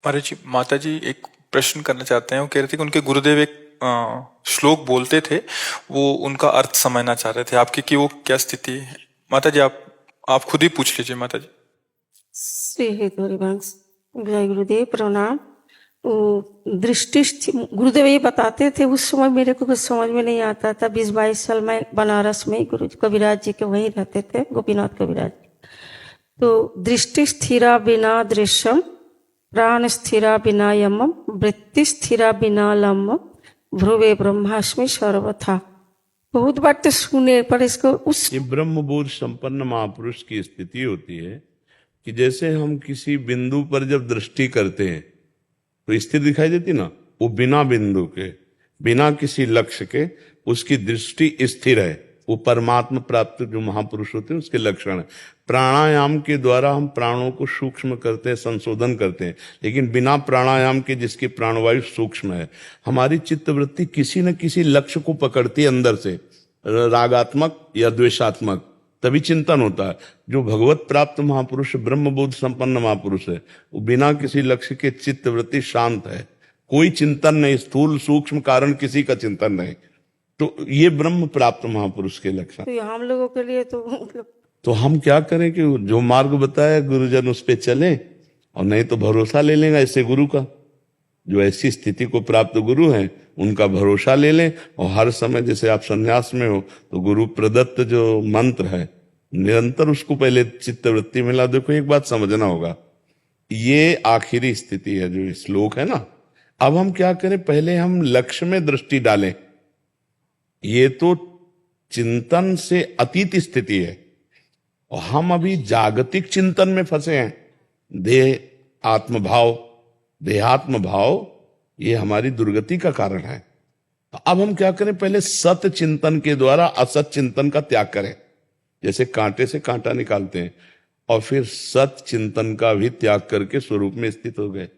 महाराज जी, माता जी एक प्रश्न करना चाहते हैं। वो कह रहे थे कि उनके गुरुदेव एक श्लोक बोलते थे, वो उनका अर्थ समझना चाह रहे थे आपकी कि वो क्या स्थिति है। माता जी आप खुद ही पूछ लीजिए माता जी। श्री हेतु हरिवंश। जय गुरुदेव, प्रणाम। वो दृष्टि गुरुदेव ये बताते थे, उस समय मेरे को कुछ समझ में नहीं आता था। 20-22 साल मैं बनारस में गुरु कविराज जी के वहीं रहते थे, गोपीनाथ कविराज। तो दृष्टि स्थिरा बिना दृश्यम, प्राण स्थिरा बिना यमम, वृत्ति स्थिरा बिना लम्बम, ध्रुवे ब्रह्मास्मि सर्वथा। बहुत बार तो सुने, पर इसको उस ये ब्रह्मबोध संपन्न महापुरुष की स्थिति होती है कि जैसे हम किसी बिंदु पर जब दृष्टि करते हैं तो स्थिर दिखाई देती ना, वो बिना बिंदु के, बिना किसी लक्ष्य के उसकी दृष्टि स्थिर है। वो परमात्मा प्राप्त जो महापुरुष होते हैं उसके लक्षण है। प्राणायाम के द्वारा हम प्राणों को सूक्ष्म करते हैं, संशोधन करते हैं, लेकिन बिना प्राणायाम के जिसकी प्राणवायु सूक्ष्म है, हमारी चित्तवृत्ति किसी न किसी लक्ष्य को पकड़ती है अंदर से, रागात्मक या द्वेषात्मक, तभी चिंतन होता है। जो भगवत प्राप्त महापुरुष, ब्रह्मबोध संपन्न महापुरुष है, वो बिना किसी लक्ष्य के चित्तवृत्ति शांत है, कोई चिंतन नहीं, स्थूल सूक्ष्म कारण किसी का चिंतन नहीं। तो ये ब्रह्म प्राप्त महापुरुष के लक्षण। तो हम लोगों के लिए तो मतलब तो हम क्या करें कि जो मार्ग बताया गुरुजन उस पे चलें, और नहीं तो भरोसा ले लेंगे ऐसे गुरु का। जो ऐसी स्थिति को प्राप्त गुरु हैं उनका भरोसा ले लें, और हर समय जैसे आप संन्यास में हो तो गुरु प्रदत्त जो मंत्र है निरंतर उसको पहले चित्तवृत्ति में ला। देखो एक बात समझना होगा, ये आखिरी स्थिति है जो श्लोक है ना। अब हम क्या करें, पहले हम लक्ष्य में दृष्टि डालें। ये तो चिंतन से अतीत स्थिति है, और हम अभी जागतिक चिंतन में फंसे हैं। देह आत्मभाव, देहात्म भाव, ये हमारी दुर्गति का कारण है। तो अब हम क्या करें, पहले सत चिंतन के द्वारा असत चिंतन का त्याग करें। जैसे कांटे से कांटा निकालते हैं, और फिर सत चिंतन का भी त्याग करके स्वरूप में स्थित हो गए।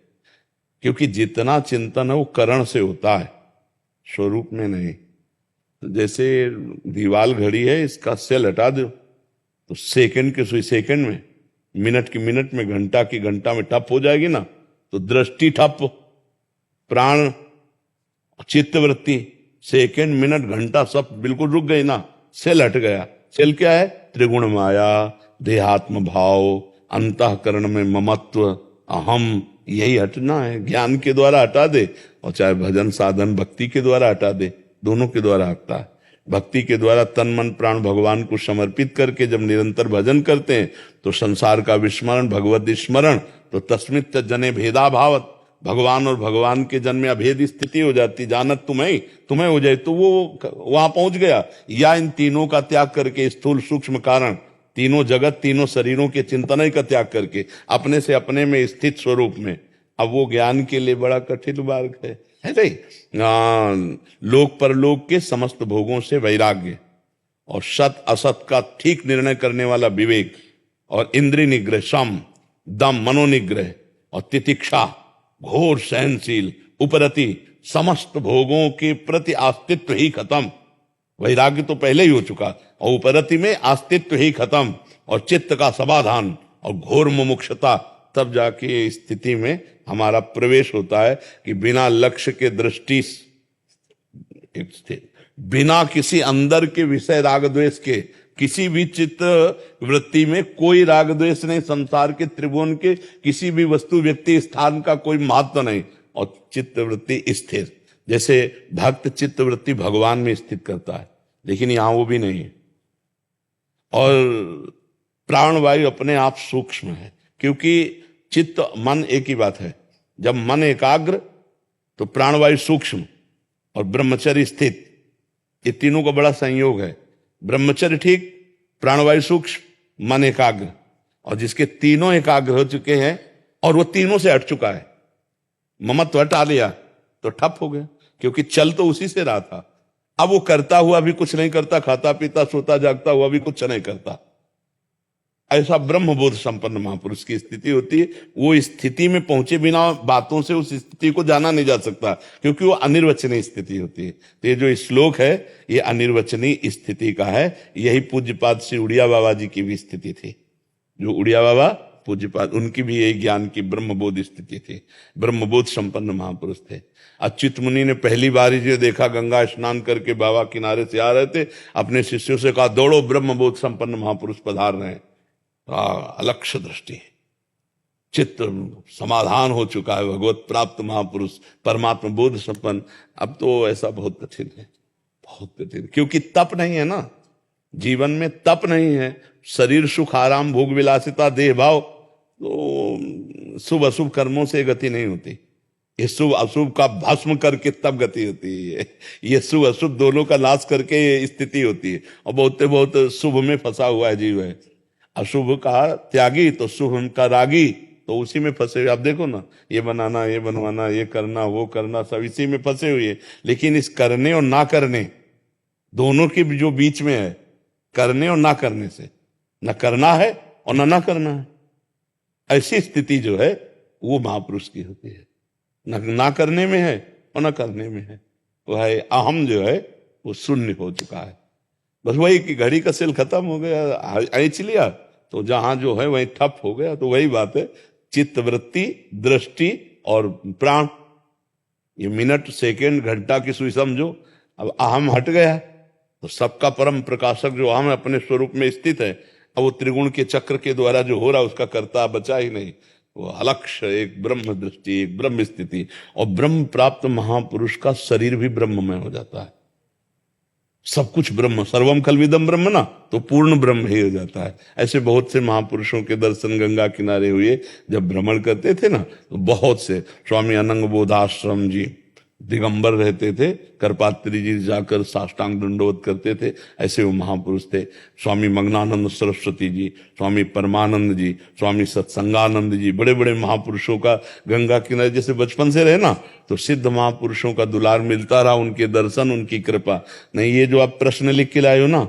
क्योंकि जितना चिंतन है वो करण से होता है, स्वरूप में नहीं। जैसे दीवाल घड़ी है, इसका सेल हटा दो तो सेकंड के सुई सेकंड में, मिनट की मिनट में, घंटा की घंटा में ठप हो जाएगी ना। तो दृष्टि ठप, प्राण, चित्तवृत्ति, सेकंड, मिनट, घंटा सब बिल्कुल रुक गई ना, सेल हट गया। सेल क्या है? त्रिगुण माया, देहात्म भाव, अंतःकरण में ममत्व, अहम, यही हटना है। ज्ञान के द्वारा हटा दे, और चाहे भजन साधन भक्ति के द्वारा हटा दे, दोनों के द्वारा हटता है। भक्ति के द्वारा तन मन प्राण भगवान को समर्पित करके जब निरंतर भजन करते हैं तो संसार का विस्मरण, भगवत स्मरण, तो तस्मित जने भेदा भावत, भगवान और भगवान के जन में अभेद स्थिति हो जाती। जानत तुम्हें हो जाए तो वो वहां पहुंच गया। या इन तीनों का त्याग करके, स्थूल सूक्ष्म कारण, तीनों जगत, तीनों शरीरों के चिंतन का त्याग करके अपने से अपने में स्थित स्वरूप में, अब वो ज्ञान के लिए बड़ा कठिन मार्ग है नहीं। लोक परलोक के समस्त भोगों से वैराग्य, और सत असत का ठीक निर्णय करने वाला विवेक, और इंद्रिय निग्रह, सम दम मनोनिग्रह, और तितिक्षा घोर सहनशील, उपरति समस्त भोगों के प्रति अस्तित्व ही खत्म। वैराग्य तो पहले ही हो चुका, और उपरति में अस्तित्व ही खत्म, और चित्त का समाधान, और घोर मुमुक्षता। तब जाके स्थिति में हमारा प्रवेश होता है कि बिना लक्ष्य के दृष्टि, बिना किसी अंदर के विषय राग द्वेष के, किसी भी चित्त वृत्ति में कोई राग द्वेष नहीं, संसार के त्रिभुवन के किसी भी वस्तु व्यक्ति स्थान का कोई महत्व नहीं, और चित्त वृत्ति स्थिर। जैसे भक्त चित्त वृत्ति भगवान में स्थित करता है, लेकिन यहां वो भी नहीं है। और प्राणवायु अपने आप सूक्ष्म है, क्योंकि चित्त मन एक ही बात है। जब मन एकाग्र तो प्राणवायु सूक्ष्म और ब्रह्मचर्य स्थित, ये तीनों का बड़ा संयोग है। ब्रह्मचर्य ठीक, प्राणवायु सूक्ष्म, मन एकाग्र। और जिसके तीनों एकाग्र हो चुके हैं और वो तीनों से हट चुका है, ममत्व हटा लिया, तो ठप हो गया। क्योंकि चल तो उसी से रहा था, अब वो करता हुआ भी कुछ नहीं करता, खाता पीता सोता जागता हुआ भी कुछ नहीं करता। ऐसा ब्रह्मबोध संपन्न महापुरुष की स्थिति होती है। वो स्थिति में पहुंचे बिना बातों से उस स्थिति को जाना नहीं जा सकता, क्योंकि वो अनिर्वचनीय स्थिति होती है। तो ये जो श्लोक है ये अनिर्वचनीय स्थिति का है। यही पूज्यपाद श्री उड़िया बाबा जी की भी स्थिति थी। जो उड़िया बाबा पूज्यपाद, उनकी भी यही ज्ञान की ब्रह्मबोध स्थिति थी, ब्रह्मबोध संपन्न महापुरुष थे। अच्युत मुनि ने पहली बार ही जो देखा, गंगा स्नान करके बाबा किनारे से आ रहे थे, अपने शिष्यों से कहा दौड़ो, ब्रह्मबोध संपन्न महापुरुष पधार रहे हैं। अलक्ष्य दृष्टि, चित्त समाधान हो चुका है, भगवत प्राप्त महापुरुष, परमात्मा बोध संपन्न। अब तो ऐसा बहुत कठिन है, बहुत कठिन, क्योंकि तप नहीं है ना, जीवन में तप नहीं है। शरीर सुख आराम भोग विलासिता देह भाव, तो शुभ अशुभ कर्मों से गति नहीं होती। ये शुभ अशुभ का भस्म करके तब गति होती है, ये शुभ अशुभ दोनों का नाश करके ये स्थिति होती है। और बहुत शुभ में फंसा हुआ है जीव है, अशुभ का त्यागी तो शुभ का रागी, तो उसी में फंसे हुए। आप देखो ना, ये बनाना, ये बनवाना, ये करना, वो करना, सब इसी में फंसे हुए। लेकिन इस करने और ना करने दोनों के जो बीच में है, करने और ना करने से, न करना है और ना करना है, ऐसी स्थिति जो है वो महापुरुष की होती है। ना करने में है और ना करने में है, वह है अहम जो है वो शून्य हो चुका है। बस वही कि घड़ी का सेल खत्म हो गया, ऐंच लिया तो जहां जो है वही ठप हो गया। तो वही बात है, चित्त वृत्ति, दृष्टि और प्राण, ये मिनट सेकंड घंटा की सुई समझो। अब अहम हट गया तो सबका परम प्रकाशक जो अहम अपने स्वरूप में स्थित है, अब वो त्रिगुण के चक्र के द्वारा जो हो रहा है उसका कर्ता बचा ही नहीं। वो अलक्ष्य, एक ब्रह्म दृष्टि, एक ब्रह्म स्थिति। और ब्रह्म प्राप्त महापुरुष का शरीर भी ब्रह्ममय हो जाता है, सब कुछ ब्रह्म, सर्वम खल्विदम ब्रह्म ना, तो पूर्ण ब्रह्म ही हो जाता है। ऐसे बहुत से महापुरुषों के दर्शन गंगा किनारे हुए, जब भ्रमण करते थे ना, तो बहुत से, स्वामी अनंग बोधाश्रम जी दिगंबर रहते थे, करपात्री जी जाकर साष्टांग दंडवत करते थे, ऐसे वो महापुरुष थे। स्वामी मग्नानंद सरस्वती जी, स्वामी परमानंद जी, स्वामी सत्संगानंद जी, बड़े बड़े महापुरुषों का गंगा किनारे जैसे बचपन से रहे ना, तो सिद्ध महापुरुषों का दुलार मिलता रहा, उनके दर्शन, उनकी कृपा। नहीं, ये जो आप प्रश्न लिख के लाए हो ना,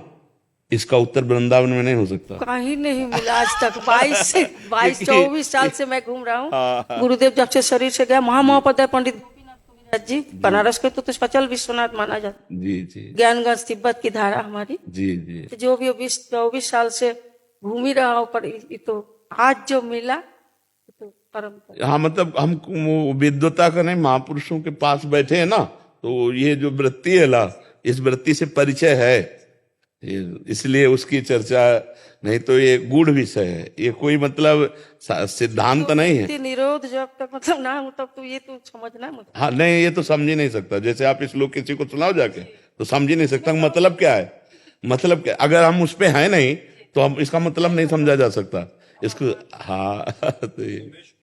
इसका उत्तर वृंदावन में नहीं हो सकता, कहीं नहीं मिला आज तक। 22-24 साल से मैं घूम रहा हूँ। गुरुदेव जब से शरीर से गया, महामहोपाध्याय पंडित गोपीनाथ जी बनारस के तो सचल विश्वनाथ माना जाता। जी जी, ज्ञानगंज तिब्बत की धारा हमारी। जी जी, तो जो भी 24 साल से घूम ही रहा हूँ, पर ये तो आज जो मिला तो परम। हाँ, मतलब हम विद्वता का नहीं, महापुरुषों के पास बैठे हैं ना, तो ये जो वृत्ति है ना, इस वृत्ति से परिचय है, इसलिए उसकी चर्चा। नहीं तो ये गूढ़ विषय है, ये कोई मतलब सिद्धांत नहीं है। निरोध जब तक मतलब ना हो तब तो ये तो समझना मतलब। हाँ नहीं, ये तो समझ ही नहीं सकता। जैसे आप इस लोग किसी को सुनाओ जाके तो समझ ही नहीं सकता मतलब क्या है, मतलब क्या। अगर हम उस पे हैं नहीं तो हम इसका मतलब नहीं समझा जा सकता इसको। हाँ तो ये